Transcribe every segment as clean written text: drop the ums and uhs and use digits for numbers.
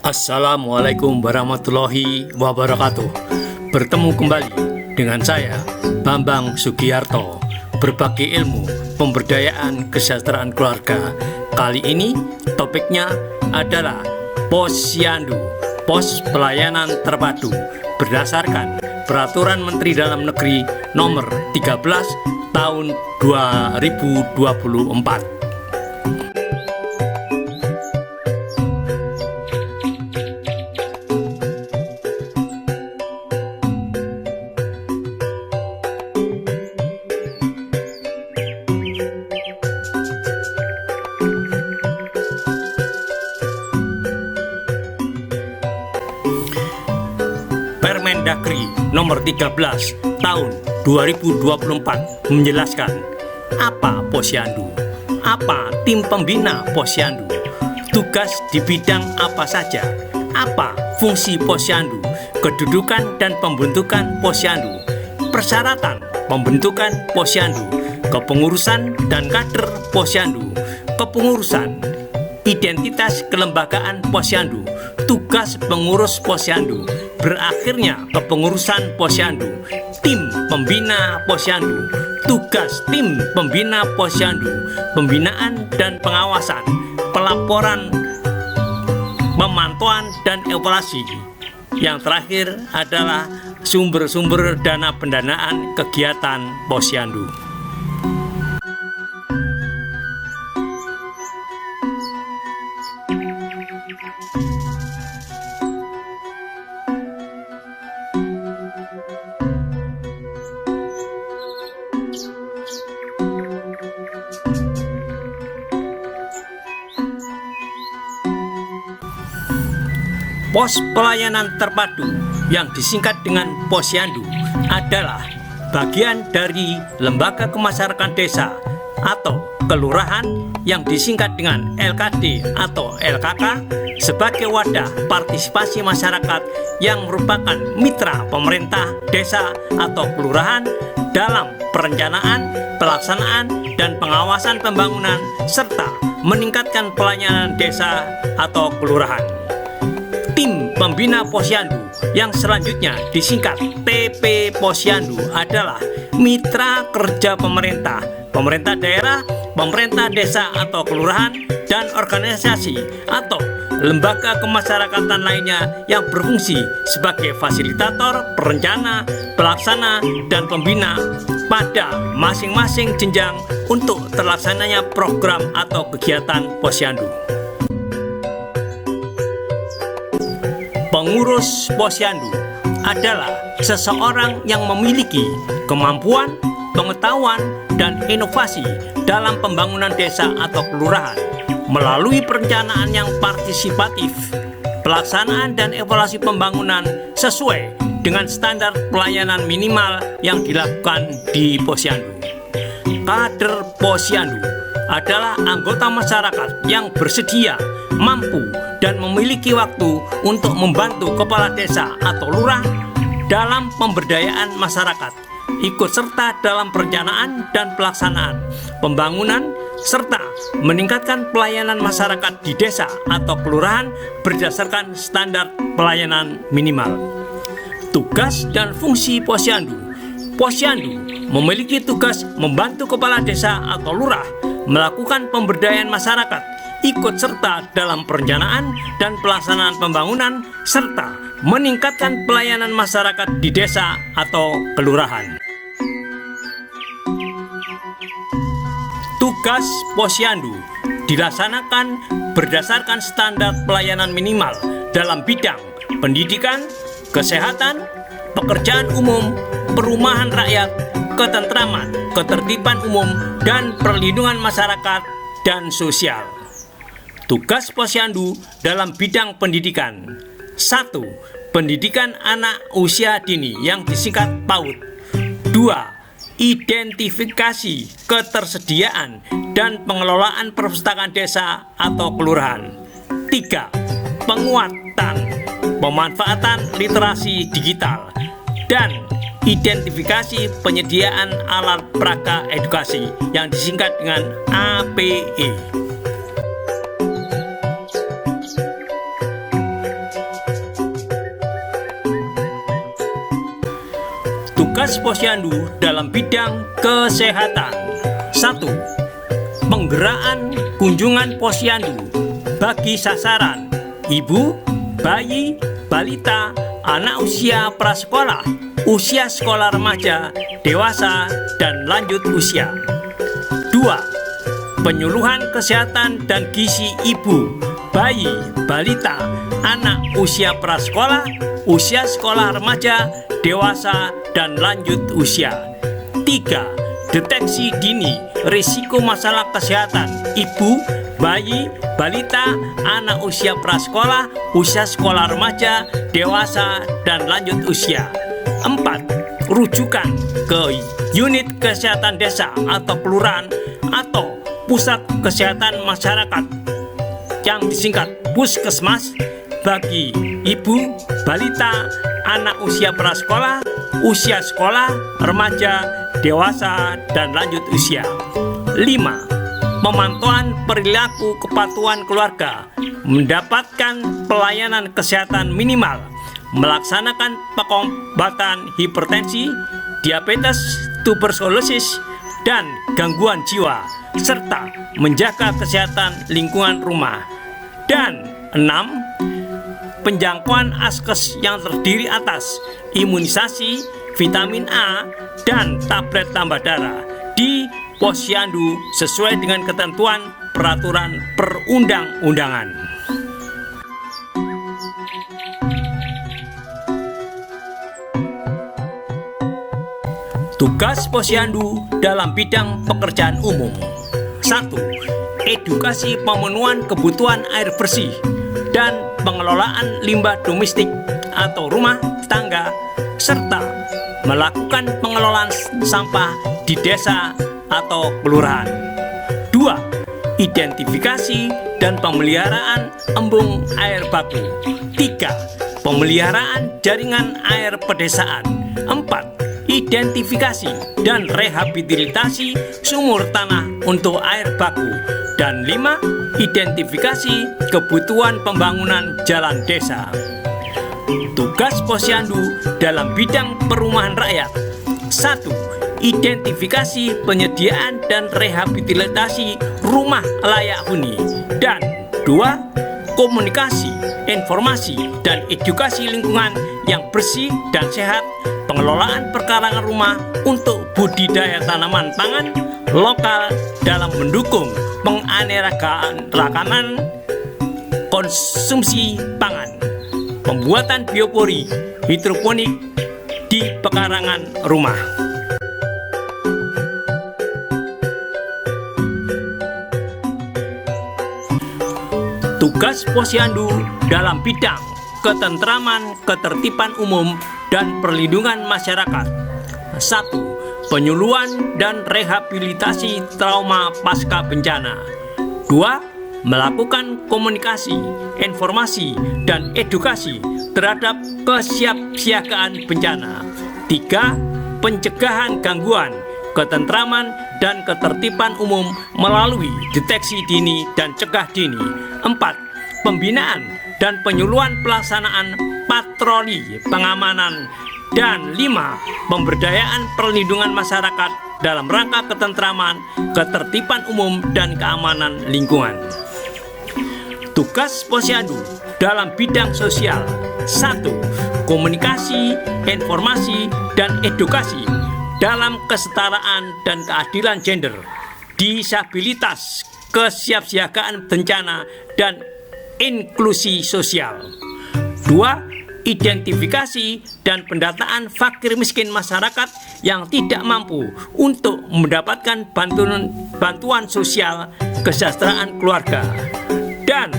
Assalamualaikum warahmatullahi wabarakatuh. Bertemu kembali dengan saya, Bambang Sugiarto, berbagi ilmu pemberdayaan kesejahteraan keluarga. Kali ini topiknya adalah Posyandu, Pos Pelayanan Terpadu, berdasarkan Peraturan Menteri Dalam Negeri Nomor 13 Tahun 2024. Permendagri Nomor 13 Tahun 2024 menjelaskan apa Posyandu, apa tim pembina Posyandu, tugas di bidang apa saja, apa fungsi Posyandu, kedudukan dan pembentukan Posyandu, persyaratan pembentukan Posyandu, kepengurusan dan kader Posyandu, kepengurusan, identitas kelembagaan Posyandu, tugas pengurus Posyandu, berakhirnya kepengurusan Posyandu, tim pembina Posyandu, tugas tim pembina Posyandu, pembinaan dan pengawasan, pelaporan, pemantauan dan evaluasi. Yang terakhir adalah sumber-sumber dana pendanaan kegiatan Posyandu. Pos Pelayanan Terpadu yang disingkat dengan Posyandu adalah bagian dari lembaga kemasyarakatan desa atau kelurahan yang disingkat dengan LKD atau LKK sebagai wadah partisipasi masyarakat yang merupakan mitra pemerintah desa atau kelurahan dalam perencanaan, pelaksanaan, dan pengawasan pembangunan serta meningkatkan pelayanan desa atau kelurahan. Tim pembina Posyandu yang selanjutnya disingkat TP Posyandu adalah mitra kerja pemerintah, pemerintah daerah, pemerintah desa atau kelurahan, dan organisasi atau lembaga kemasyarakatan lainnya yang berfungsi sebagai fasilitator, perencana, pelaksana, dan pembina pada masing-masing jenjang untuk terlaksananya program atau kegiatan Posyandu. Pengurus Posyandu adalah seseorang yang memiliki kemampuan, pengetahuan, dan inovasi dalam pembangunan desa atau kelurahan melalui perencanaan yang partisipatif, pelaksanaan dan evaluasi pembangunan sesuai dengan standar pelayanan minimal yang dilakukan di Posyandu. Kader Posyandu adalah anggota masyarakat yang bersedia, mampu, dan memiliki waktu untuk membantu kepala desa atau lurah dalam pemberdayaan masyarakat, ikut serta dalam perencanaan dan pelaksanaan pembangunan, serta meningkatkan pelayanan masyarakat di desa atau kelurahan berdasarkan standar pelayanan minimal. Tugas dan fungsi Posyandu. Posyandu memiliki tugas membantu kepala desa atau lurah melakukan pemberdayaan masyarakat, ikut serta dalam perencanaan dan pelaksanaan pembangunan, serta meningkatkan pelayanan masyarakat di desa atau kelurahan. Tugas Posyandu dilaksanakan berdasarkan standar pelayanan minimal dalam bidang pendidikan, kesehatan, pekerjaan umum, perumahan rakyat, ketentraman, ketertiban umum, dan perlindungan masyarakat dan sosial. Tugas Posyandu dalam bidang pendidikan. 1. Pendidikan anak usia dini yang disingkat PAUD. 2. Identifikasi ketersediaan dan pengelolaan perpustakaan desa atau kelurahan. 3. Penguatan pemanfaatan literasi digital dan identifikasi penyediaan alat peraka edukasi yang disingkat dengan APE. Tugas Posyandu dalam bidang kesehatan. 1. Penggeraan kunjungan posyandu bagi sasaran ibu, bayi, balita, anak usia prasekolah, usia sekolah remaja, dewasa, dan lanjut usia. 2. Penyuluhan kesehatan dan gizi ibu, bayi, balita, anak usia prasekolah, usia sekolah remaja, dewasa, dan lanjut usia. 3. Deteksi dini risiko masalah kesehatan ibu, bayi, balita, anak usia prasekolah, usia sekolah remaja, dewasa, dan lanjut usia. 4. Rujukan ke unit kesehatan desa atau kelurahan atau pusat kesehatan masyarakat yang disingkat puskesmas bagi ibu, balita, anak usia prasekolah, usia sekolah, remaja, dewasa, dan lanjut usia. 5. Pemantauan perilaku kepatuhan keluarga, mendapatkan pelayanan kesehatan minimal, melaksanakan pengobatan hipertensi, diabetes, tuberkulosis, dan gangguan jiwa, serta menjaga kesehatan lingkungan rumah. Dan 6. Penjangkauan askes yang terdiri atas imunisasi, vitamin A, dan tablet tambah darah di posyandu sesuai dengan ketentuan peraturan perundang-undangan. Tugas posyandu dalam bidang pekerjaan umum. 1. Edukasi pemenuhan kebutuhan air bersih dan pengelolaan limbah domestik atau rumah tangga, serta melakukan pengelolaan sampah di desa atau kelurahan. 2. Identifikasi dan pemeliharaan embung air baku. 3. Pemeliharaan jaringan air pedesaan. 4. Identifikasi dan rehabilitasi sumur tanah untuk air baku. Dan 5. Identifikasi kebutuhan pembangunan jalan desa. Tugas posyandu dalam bidang perumahan rakyat. 1. Identifikasi penyediaan dan rehabilitasi rumah layak huni. Dan 2. Komunikasi, informasi, dan edukasi lingkungan yang bersih dan sehat, pengelolaan perkarangan rumah untuk budidaya tanaman pangan lokal dalam mendukung penganekaragaman konsumsi pangan, pembuatan biopori hidroponik di pekarangan rumah. Tugas posyandu dalam bidang ketentraman, ketertiban umum, dan perlindungan masyarakat. 1. Penyuluhan dan rehabilitasi trauma pasca bencana. 2. Melakukan komunikasi, informasi, dan edukasi terhadap kesiapsiagaan bencana. 3. Pencegahan gangguan ketentraman dan ketertiban umum melalui deteksi dini dan cegah dini. 4. Pembinaan dan penyuluhan pelaksanaan patroli pengamanan. Dan 5. Pemberdayaan perlindungan masyarakat dalam rangka ketentraman, ketertiban umum, dan keamanan lingkungan. Tugas posyandu dalam bidang sosial. 1. Komunikasi, informasi, dan edukasi dalam kesetaraan dan keadilan gender, disabilitas, kesiapsiagaan bencana, dan inklusi sosial. 2. Identifikasi dan pendataan fakir miskin masyarakat yang tidak mampu untuk mendapatkan bantuan sosial kesejahteraan keluarga. Dan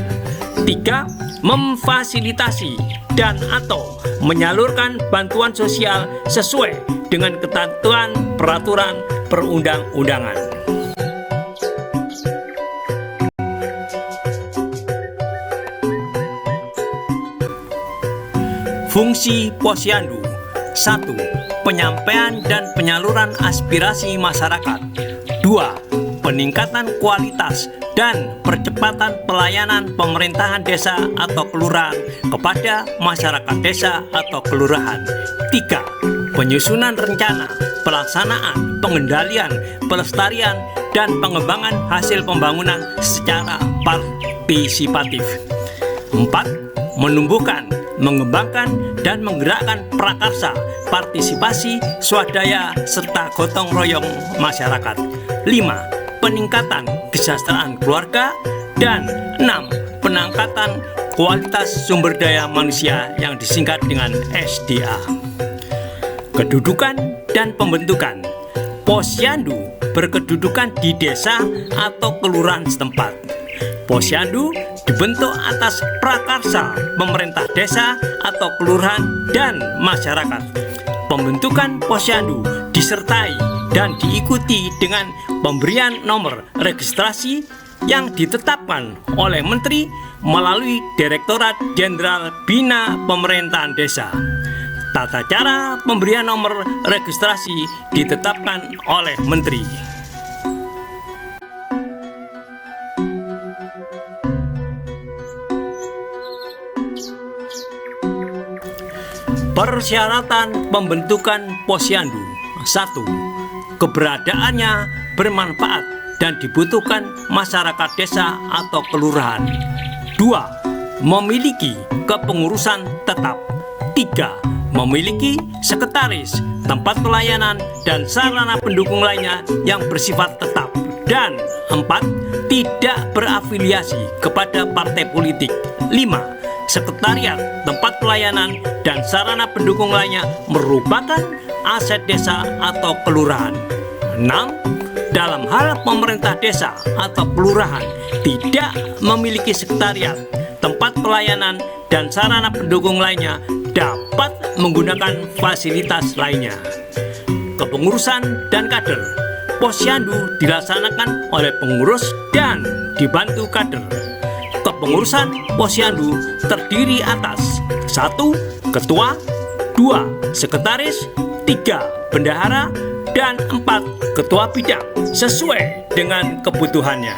3. Memfasilitasi dan atau menyalurkan bantuan sosial sesuai dengan ketentuan peraturan perundang-undangan. Fungsi posyandu. 1. Penyampaian dan penyaluran aspirasi masyarakat. 2. Peningkatan kualitas dan percepatan pelayanan pemerintahan desa atau kelurahan kepada masyarakat desa atau kelurahan. 3. penyusunan rencana, pelaksanaan, pengendalian, pelestarian, dan pengembangan hasil pembangunan secara partisipatif. 4. Menumbuhkan, mengembangkan, dan menggerakkan prakarsa, partisipasi, swadaya, serta gotong royong masyarakat. 5. Peningkatan kesejahteraan keluarga. Dan 6. Peningkatan kualitas sumber daya manusia yang disingkat dengan SDA. Kedudukan dan pembentukan. Posyandu berkedudukan di desa atau kelurahan setempat. Posyandu dibentuk atas prakarsa pemerintah desa atau kelurahan dan masyarakat. Pembentukan posyandu disertai dan diikuti dengan pemberian nomor registrasi yang ditetapkan oleh Menteri melalui Direktorat Jenderal Bina Pemerintahan Desa. Tata cara pemberian nomor registrasi ditetapkan oleh Menteri. Persyaratan pembentukan posyandu. 1. Keberadaannya bermanfaat dan dibutuhkan masyarakat desa atau kelurahan. 2. Memiliki kepengurusan tetap. 3. Memiliki sekretaris, tempat pelayanan, dan sarana pendukung lainnya yang bersifat tetap. Dan 4. Tidak berafiliasi kepada partai politik. 5. Sekretariat, tempat pelayanan, dan sarana pendukung lainnya merupakan aset desa atau kelurahan. 6. Dalam hal pemerintah desa atau kelurahan tidak memiliki sekretariat, tempat pelayanan, dan sarana pendukung lainnya dapat menggunakan fasilitas lainnya. Kepengurusan dan kader. Posyandu dilaksanakan oleh pengurus dan dibantu kader. Kepengurusan posyandu terdiri atas 1. Ketua, 2. Sekretaris, 3. Bendahara, dan 4. Ketua bidang sesuai dengan kebutuhannya.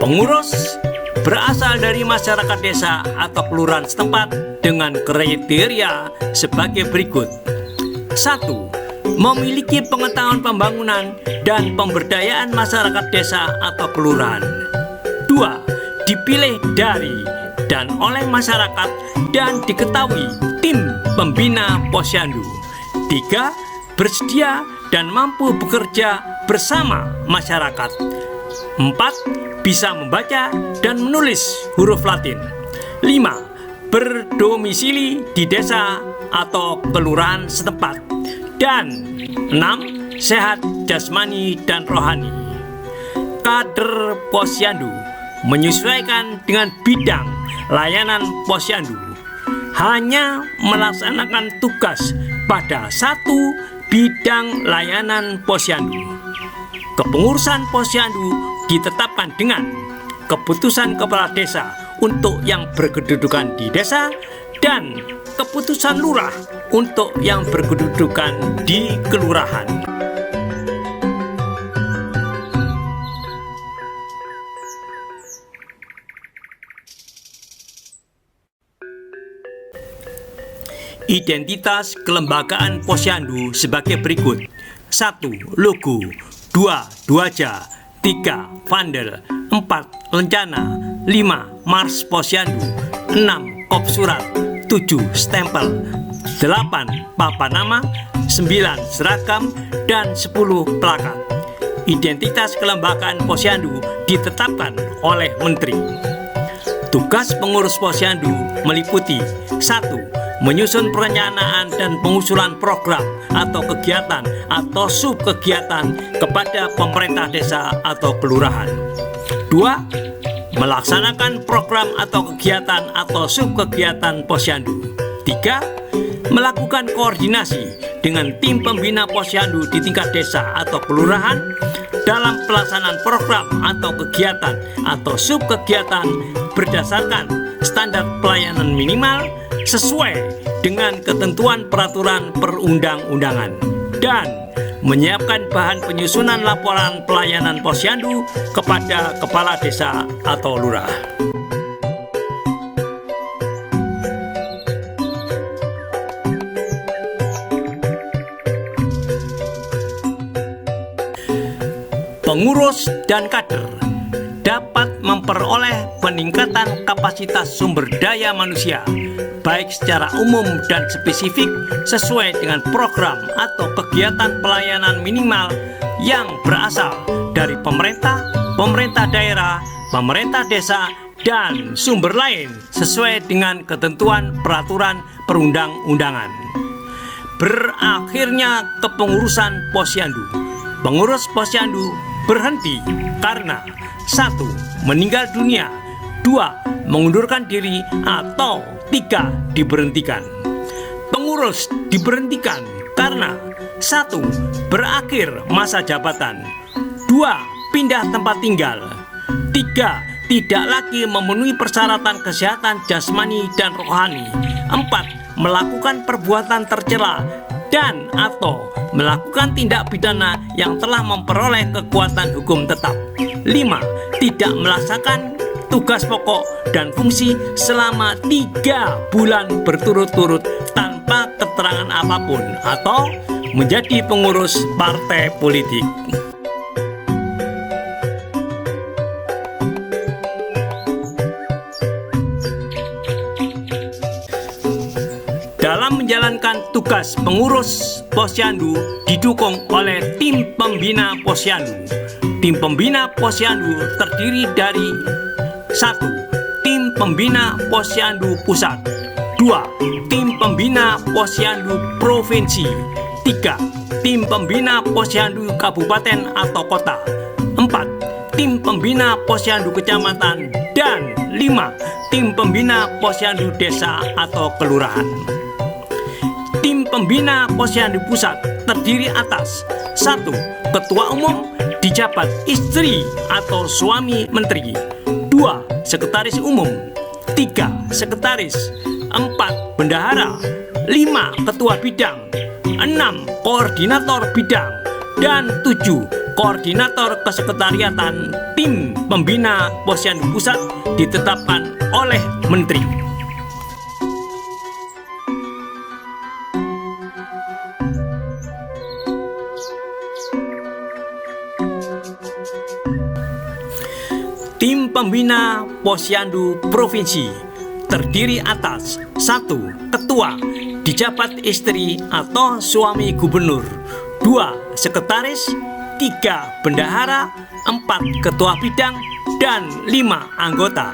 Pengurus berasal dari masyarakat desa atau kelurahan setempat dengan kriteria sebagai berikut. 1. Memiliki pengetahuan pembangunan dan pemberdayaan masyarakat desa atau kelurahan. 2. Dipilih dari dan oleh masyarakat dan diketahui tim pembina posyandu. 3. Bersedia dan mampu bekerja bersama masyarakat. 4. Bisa membaca dan menulis huruf Latin. 5. Berdomisili di desa atau kelurahan setempat. Dan 6. Sehat jasmani dan rohani. Kader posyandu menyesuaikan dengan bidang layanan posyandu, hanya melaksanakan tugas pada satu bidang layanan posyandu. Kepengurusan posyandu ditetapkan dengan keputusan kepala desa untuk yang berkedudukan di desa dan keputusan lurah untuk yang berkedudukan di kelurahan. Identitas kelembagaan posyandu sebagai berikut. 1. Logo. 2. Dwaja. 3. Vandel. 4. Lencana. 5. Mars posyandu. 6. Kop surat. 7. Stempel. 8. Papan nama. 9. Seragam. Dan 10. Plakat. Identitas kelembagaan posyandu ditetapkan oleh Menteri. Tugas pengurus posyandu meliputi 1. Menyusun perencanaan dan pengusulan program atau kegiatan atau subkegiatan kepada pemerintah desa atau kelurahan. 2. Melaksanakan program atau kegiatan atau subkegiatan posyandu. 3. Melakukan koordinasi dengan tim pembina posyandu di tingkat desa atau kelurahan dalam pelaksanaan program atau kegiatan atau subkegiatan berdasarkan standar pelayanan minimal sesuai dengan ketentuan peraturan perundang-undangan. Dan menyiapkan bahan penyusunan laporan pelayanan posyandu kepada kepala desa atau lurah. Pengurus dan kader dapat memperoleh peningkatan kapasitas sumber daya manusia, baik secara umum dan spesifik sesuai dengan program atau kegiatan pelayanan minimal yang berasal dari pemerintah, pemerintah daerah, pemerintah desa, dan sumber lain sesuai dengan ketentuan peraturan perundang-undangan. Berakhirnya kepengurusan posyandu. Pengurus posyandu berhenti karena 1. Meninggal dunia, 2. Mengundurkan diri, atau 3. Diberhentikan. Pengurus diberhentikan karena 1. Berakhir masa jabatan, 2. Pindah tempat tinggal, 3. Tidak lagi memenuhi persyaratan kesehatan jasmani dan rohani, 4. Melakukan perbuatan tercela dan atau melakukan tindak pidana yang telah memperoleh kekuatan hukum tetap. 5. Tidak melaksanakan tugas pokok dan fungsi selama 3 bulan berturut-turut tanpa keterangan apapun atau menjadi pengurus partai politik. Dalam menjalankan tugas pengurus posyandu didukung oleh tim pembina posyandu. Tim pembina posyandu terdiri dari 1. Tim pembina posyandu pusat, 2. Tim pembina posyandu provinsi, 3. Tim pembina posyandu kabupaten atau kota, 4. Tim pembina posyandu kecamatan, dan 5. Tim pembina posyandu desa atau kelurahan. Tim pembina posyandu pusat terdiri atas 1. Ketua umum dijabat istri atau suami menteri, 2. Sekretaris umum, 3. Sekretaris, 4. Bendahara, 5. Ketua bidang, 6. Koordinator bidang, dan 7. Koordinator kesekretariatan. Tim pembina posyandu pusat ditetapkan oleh menteri. Tim pembina posyandu provinsi terdiri atas 1. Ketua dijabat istri atau suami gubernur, 2. Sekretaris, 3. Bendahara, 4. Ketua bidang, dan 5. Anggota.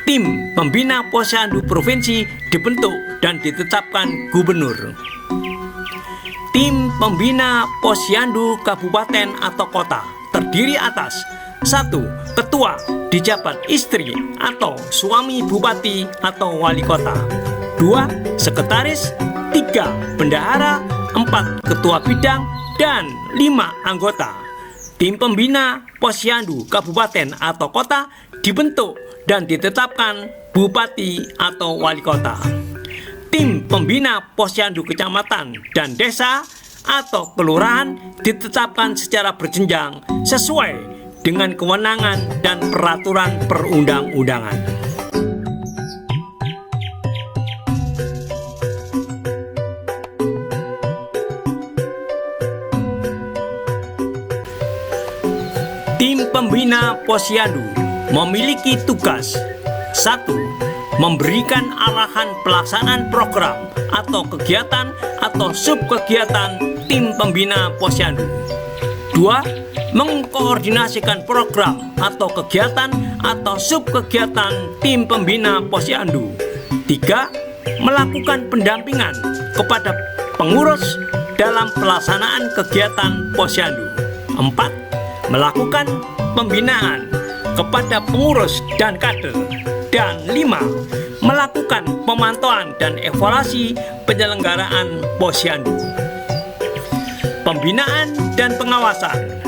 Tim pembina posyandu provinsi dibentuk dan ditetapkan gubernur. Tim pembina posyandu kabupaten atau kota terdiri atas 1. Ketua dijabat istri atau suami bupati atau wali kota, 2. Sekretaris, 3. Bendahara, 4. Ketua bidang, dan 5. Anggota. Tim pembina posyandu kabupaten atau kota dibentuk dan ditetapkan bupati atau wali kota. Tim pembina posyandu kecamatan dan desa atau kelurahan ditetapkan secara berjenjang sesuai dengan kewenangan dan peraturan perundang-undangan. Tim pembina posyandu memiliki tugas 1. Memberikan arahan pelaksanaan program atau kegiatan atau subkegiatan tim pembina posyandu. 2. Mengkoordinasikan program atau kegiatan atau subkegiatan tim pembina posyandu. 3. Melakukan pendampingan kepada pengurus dalam pelaksanaan kegiatan posyandu. 4. Melakukan pembinaan kepada pengurus dan kader. Dan 5. Melakukan pemantauan dan evaluasi penyelenggaraan posyandu. Pembinaan dan pengawasan.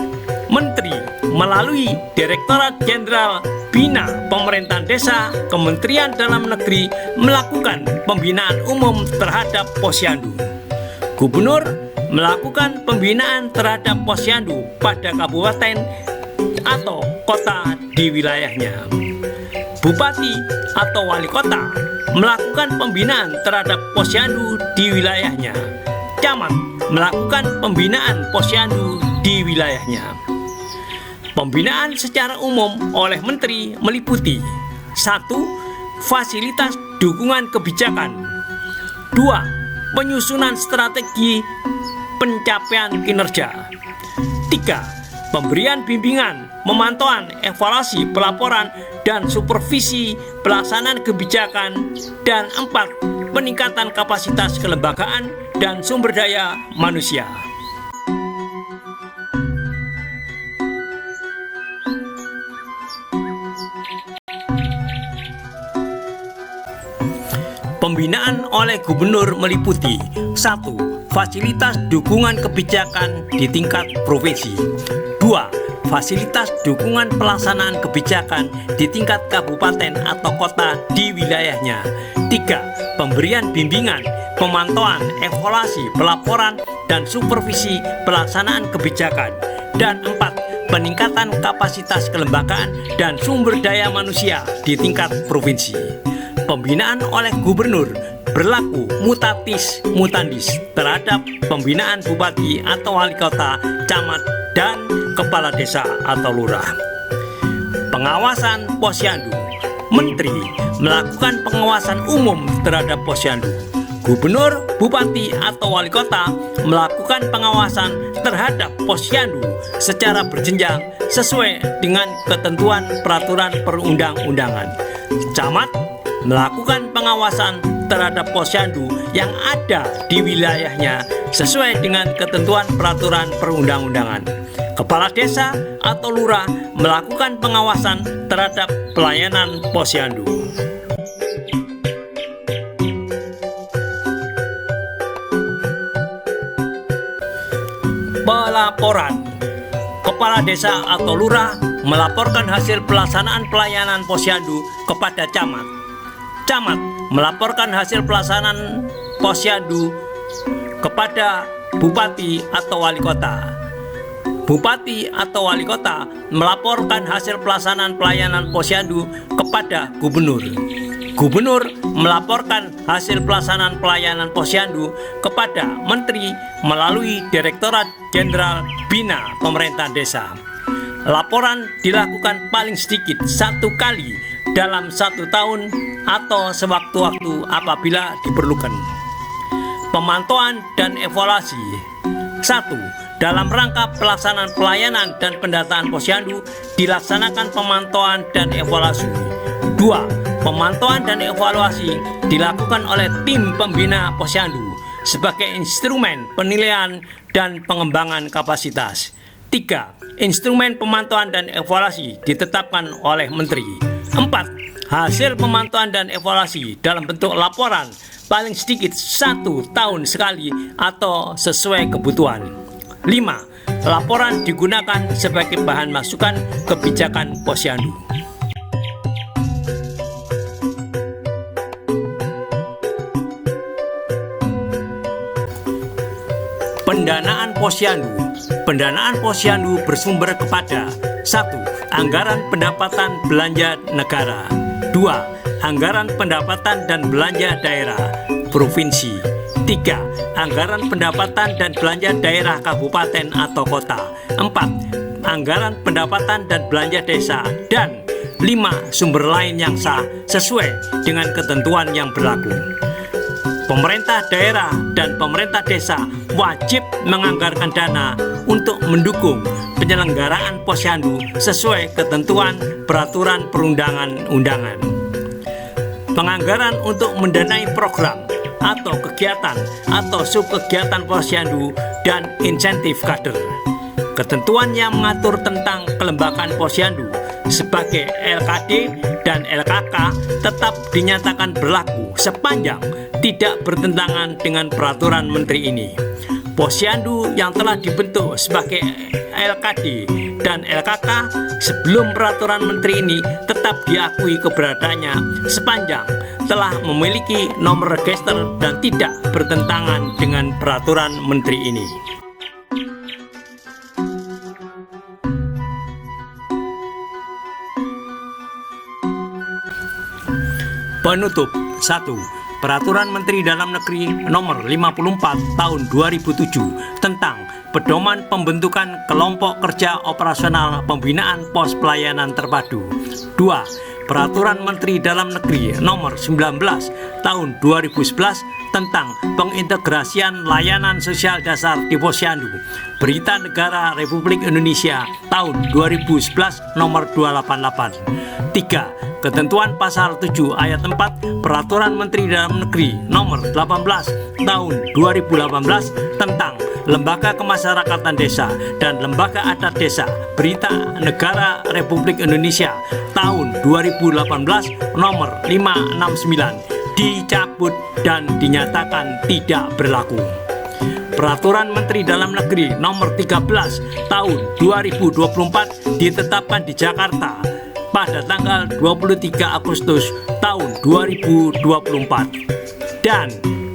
Menteri melalui Direktorat Jenderal Bina Pemerintahan Desa Kementerian Dalam Negeri melakukan pembinaan umum terhadap posyandu. Gubernur melakukan pembinaan terhadap posyandu pada kabupaten atau kota di wilayahnya. Bupati atau wali kota melakukan pembinaan terhadap posyandu di wilayahnya. Camat melakukan pembinaan posyandu di wilayahnya. Pembinaan secara umum oleh menteri meliputi 1. Fasilitas dukungan kebijakan. 2. Penyusunan strategi pencapaian kinerja. 3. Pemberian bimbingan, pemantauan, evaluasi, pelaporan, dan supervisi pelaksanaan kebijakan. Dan 4. Peningkatan kapasitas kelembagaan dan sumber daya manusia. Pembinaan oleh gubernur meliputi 1. Fasilitas dukungan kebijakan di tingkat provinsi. 2. Fasilitas dukungan pelaksanaan kebijakan di tingkat kabupaten atau kota di wilayahnya. 3. Pemberian bimbingan, pemantauan, evaluasi, pelaporan, dan supervisi pelaksanaan kebijakan. Dan 4. Peningkatan kapasitas kelembagaan dan sumber daya manusia di tingkat provinsi. Pembinaan oleh gubernur berlaku mutatis mutandis terhadap pembinaan bupati atau wali kota, camat, dan kepala desa atau lurah. Pengawasan posyandu. Menteri melakukan pengawasan umum terhadap posyandu. Gubernur, bupati, atau wali kota melakukan pengawasan terhadap posyandu secara berjenjang sesuai dengan ketentuan peraturan perundang-undangan. Camat melakukan pengawasan terhadap posyandu yang ada di wilayahnya sesuai dengan ketentuan peraturan perundang-undangan. Kepala desa atau lurah melakukan pengawasan terhadap pelayanan posyandu. Pelaporan. Kepala desa atau lurah melaporkan hasil pelaksanaan pelayanan posyandu kepada camat. Camat melaporkan hasil pelaksanaan posyandu kepada bupati atau wali kota. Bupati atau wali kota melaporkan hasil pelaksanaan pelayanan posyandu kepada gubernur. Gubernur melaporkan hasil pelaksanaan pelayanan posyandu kepada menteri melalui Direktorat Jenderal Bina Pemerintah Desa. Laporan dilakukan paling sedikit 1 kali dalam 1 tahun atau sewaktu-waktu apabila diperlukan. Pemantauan dan evaluasi. 1. Dalam rangka pelaksanaan pelayanan dan pendataan posyandu dilaksanakan pemantauan dan evaluasi. 2. Pemantauan dan evaluasi dilakukan oleh tim pembina posyandu sebagai instrumen penilaian dan pengembangan kapasitas. 3. Instrumen pemantauan dan evaluasi ditetapkan oleh menteri. 4. Hasil pemantauan dan evaluasi dalam bentuk laporan paling sedikit 1 tahun sekali atau sesuai kebutuhan. 5. Laporan digunakan sebagai bahan masukan kebijakan posyandu. Pendanaan posyandu. Pendanaan posyandu bersumber kepada 1. Anggaran pendapatan belanja negara. 2. Anggaran pendapatan dan belanja daerah provinsi. 3. Anggaran pendapatan dan belanja daerah kabupaten atau kota. 4. Anggaran pendapatan dan belanja desa. Dan 5. Sumber lain yang sah sesuai dengan ketentuan yang berlaku. Pemerintah daerah dan pemerintah desa wajib menganggarkan dana untuk mendukung penyelenggaraan posyandu sesuai ketentuan peraturan perundangan-undangan. Penganggaran untuk mendanai program atau kegiatan atau subkegiatan posyandu dan insentif kader. Ketentuan yang mengatur tentang kelembagaan posyandu sebagai LKD dan LKK tetap dinyatakan berlaku sepanjang tidak bertentangan dengan peraturan menteri ini. Posyandu yang telah dibentuk sebagai LKD dan LKK sebelum peraturan menteri ini tetap diakui keberadaannya sepanjang telah memiliki nomor register dan tidak bertentangan dengan peraturan menteri ini. Penutup. 1. Peraturan Menteri Dalam Negeri Nomor 54 Tahun 2007 tentang pedoman pembentukan kelompok kerja operasional pembinaan pos pelayanan terpadu. 2. Peraturan Menteri Dalam Negeri Nomor 19 Tahun 2011 tentang pengintegrasian layanan sosial dasar di Posyandu. Berita Negara Republik Indonesia Tahun 2011 Nomor 288. 3. Ketentuan pasal 7 ayat 4 Peraturan Menteri Dalam Negeri Nomor 18 Tahun 2018 tentang Lembaga Kemasyarakatan Desa dan Lembaga Adat Desa. Berita Negara Republik Indonesia Tahun 2018 Nomor 569 dicabut dan dinyatakan tidak berlaku. Peraturan Menteri Dalam Negeri Nomor 13 Tahun 2024 ditetapkan di Jakarta pada tanggal 23 Agustus tahun 2024 dan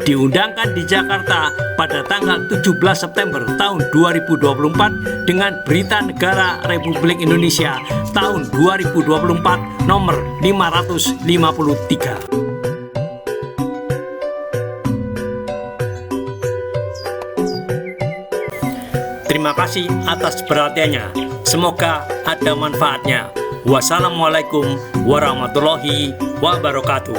diundangkan di Jakarta pada tanggal 17 September tahun 2024 dengan Berita Negara Republik Indonesia tahun 2024 nomor 553. Terima kasih atas perhatiannya. Semoga ada manfaatnya. Wassalamualaikum warahmatullahi wabarakatuh.